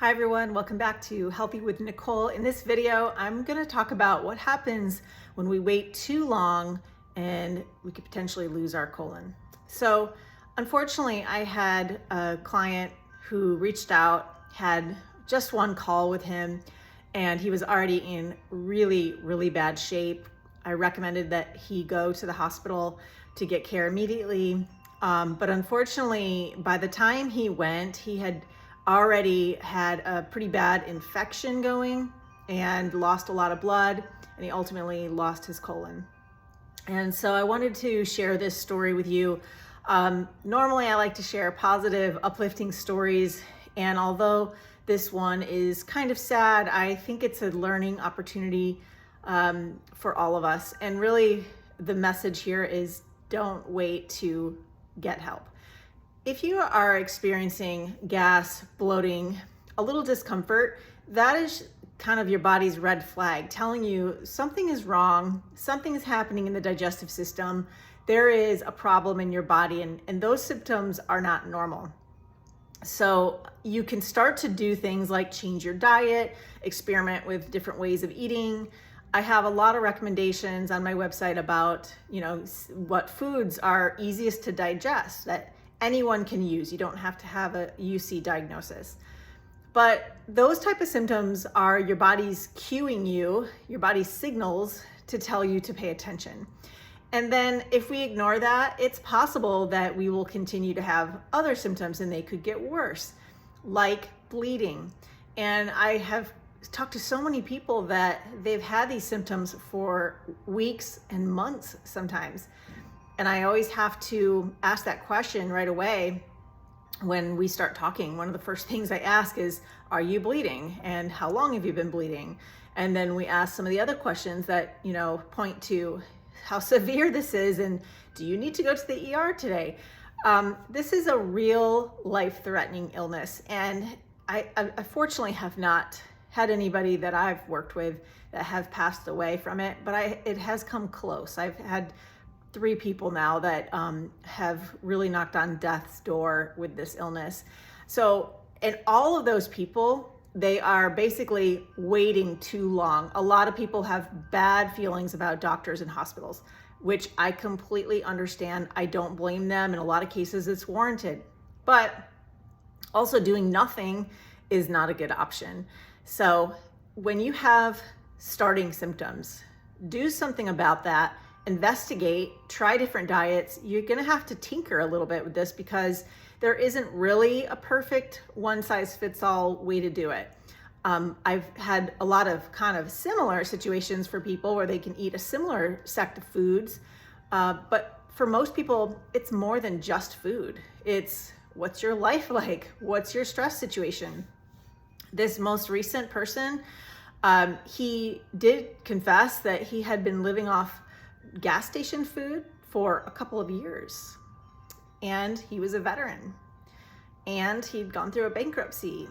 Hi everyone, welcome back to Healthy with Nicole. In this video, I'm going to talk about what happens when we wait too long and we could potentially lose our colon. So unfortunately, I had a client who reached out, had just one call with him, and he was already in really bad shape. I recommended that he go to the hospital to get care immediately. But unfortunately, by the time he went, he had already had a pretty bad infection going and lost a lot of blood, and he ultimately lost his colon. And so I wanted to share this story with you. Normally I like to share positive, uplifting stories, and although this one is kind of sad, I think it's a learning opportunity for all of us. And really the message here is don't wait to get help. If you are experiencing gas, bloating, a little discomfort, that is kind of your body's red flag telling you something is wrong, something is happening in the digestive system, there is a problem in your body, and those symptoms are not normal. So you can start to do things like change your diet, experiment with different ways of eating. I have a lot of recommendations on my website about, what foods are easiest to digest that anyone can use. You don't have to have a UC diagnosis. But those type of symptoms are your body's cueing you, your body's signals to tell you to pay attention. And then if we ignore that, it's possible that we will continue to have other symptoms and they could get worse, like bleeding. And I have talked to so many people that they've had these symptoms for weeks and months sometimes. And I always have to ask that question right away when we start talking. One of the first things I ask is, are you bleeding? And how long have you been bleeding? And then we ask some of the other questions that, point to how severe this is, and do you need to go to the ER today? This is a real life-threatening illness. And I fortunately have not had anybody that I've worked with that have passed away from it, but it has come close. I've had 3 people now that have really knocked on death's door with this illness. So, and all of those people, they are basically waiting too long. A lot of people have bad feelings about doctors and hospitals, which I completely understand. I don't blame them. In a lot of cases, it's warranted. But also doing nothing is not a good option. So when you have starting symptoms, do something about that. Investigate, try different diets. You're going to have to tinker a little bit with this because there isn't really a perfect one-size-fits-all way to do it. I've had a lot of kind of similar situations for people where they can eat a similar sect of foods, but for most people, it's more than just food. It's what's your life like? What's your stress situation? This most recent person, he did confess that he had been living off gas station food for a couple of years, and he was a veteran and he'd gone through a bankruptcy.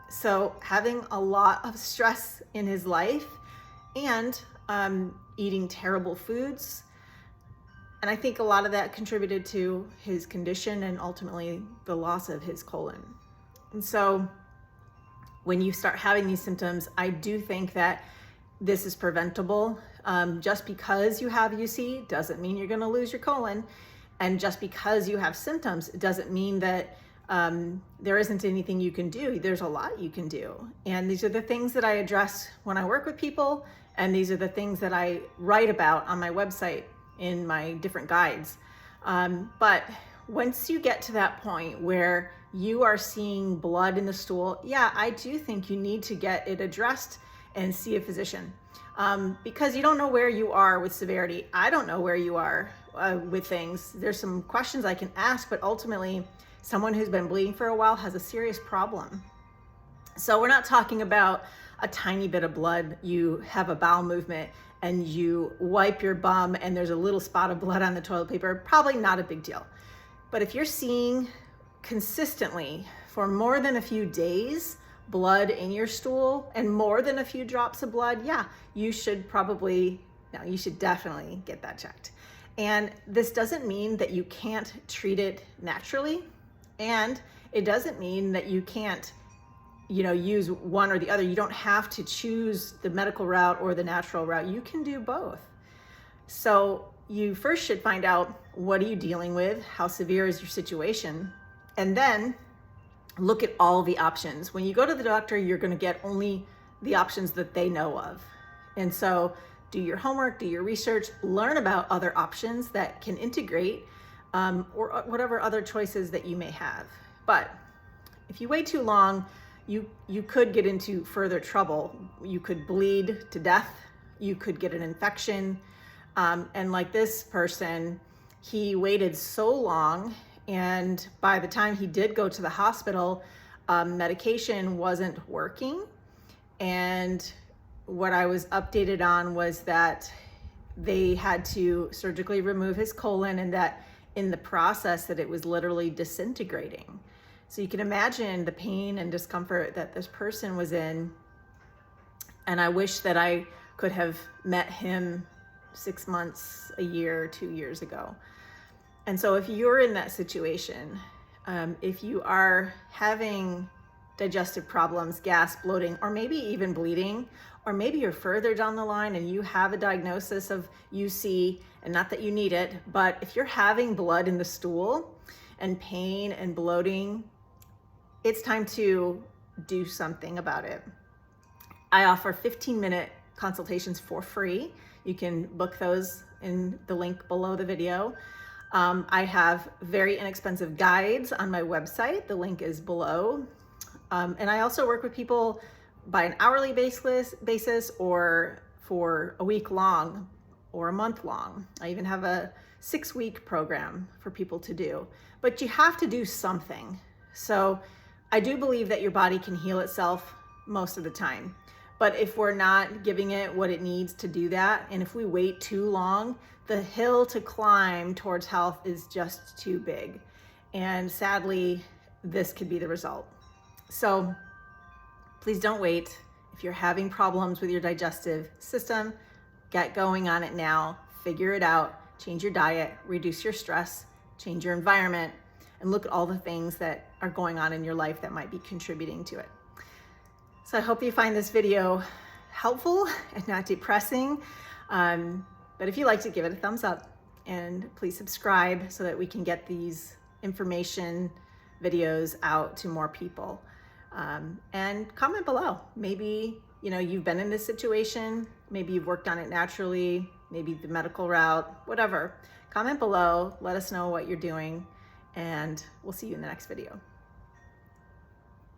So having a lot of stress in his life and eating terrible foods. And I think a lot of that contributed to his condition and ultimately the loss of his colon. And so when you start having these symptoms, I do think that this is preventable. Just because you have UC doesn't mean you're going to lose your colon. And just because you have symptoms, it doesn't mean that there isn't anything you can do. There's a lot you can do. And these are the things that I address when I work with people. And these are the things that I write about on my website in my different guides. But once you get to that point where you are seeing blood in the stool, yeah, I do think you need to get it addressed and see a physician. Because you don't know where you are with severity. I don't know where you are with things. There's some questions I can ask, but ultimately someone who's been bleeding for a while has a serious problem. So we're not talking about a tiny bit of blood. You have a bowel movement and you wipe your bum and there's a little spot of blood on the toilet paper, probably not a big deal. But if you're seeing consistently for more than a few days blood in your stool and more than a few drops of blood, yeah, you should definitely get that checked. And this doesn't mean that you can't treat it naturally, and it doesn't mean that you can't use one or the other. You don't have to choose the medical route or the natural route. You can do both. So you first should find out, what are you dealing with? How severe is your situation? And then look at all the options. When you go to the doctor, you're going to get only the options that they know of. And so do your homework, do your research, learn about other options that can integrate, or whatever other choices that you may have. But if you wait too long, you could get into further trouble. You could bleed to death. You could get an infection. And like this person, he waited so long, and by the time he did go to the hospital, medication wasn't working. And what I was updated on was that they had to surgically remove his colon, and that in the process that it was literally disintegrating. So you can imagine the pain and discomfort that this person was in. And I wish that I could have met him 6 months, a year, 2 years ago. And so if you're in that situation, if you are having digestive problems, gas, bloating, or maybe even bleeding, or maybe you're further down the line and you have a diagnosis of UC, and not that you need it, but if you're having blood in the stool and pain and bloating, it's time to do something about it. I offer 15-minute consultations for free. You can book those in the link below the video. I have very inexpensive guides on my website. The link is below. And I also work with people by an hourly basis or for a week long or a month long. I even have a 6-week program for people to do. But you have to do something. So I do believe that your body can heal itself most of the time. But if we're not giving it what it needs to do that, and if we wait too long, the hill to climb towards health is just too big. And sadly, this could be the result. So please don't wait. If you're having problems with your digestive system, get going on it now. Figure it out. Change your diet, reduce your stress, change your environment, and look at all the things that are going on in your life that might be contributing to it. So I hope you find this video helpful and not depressing. But if you liked it, give it a thumbs up, and please subscribe so that we can get these information videos out to more people. And comment below. Maybe you've been in this situation, maybe you've worked on it naturally, maybe the medical route, whatever. Comment below, let us know what you're doing, and we'll see you in the next video.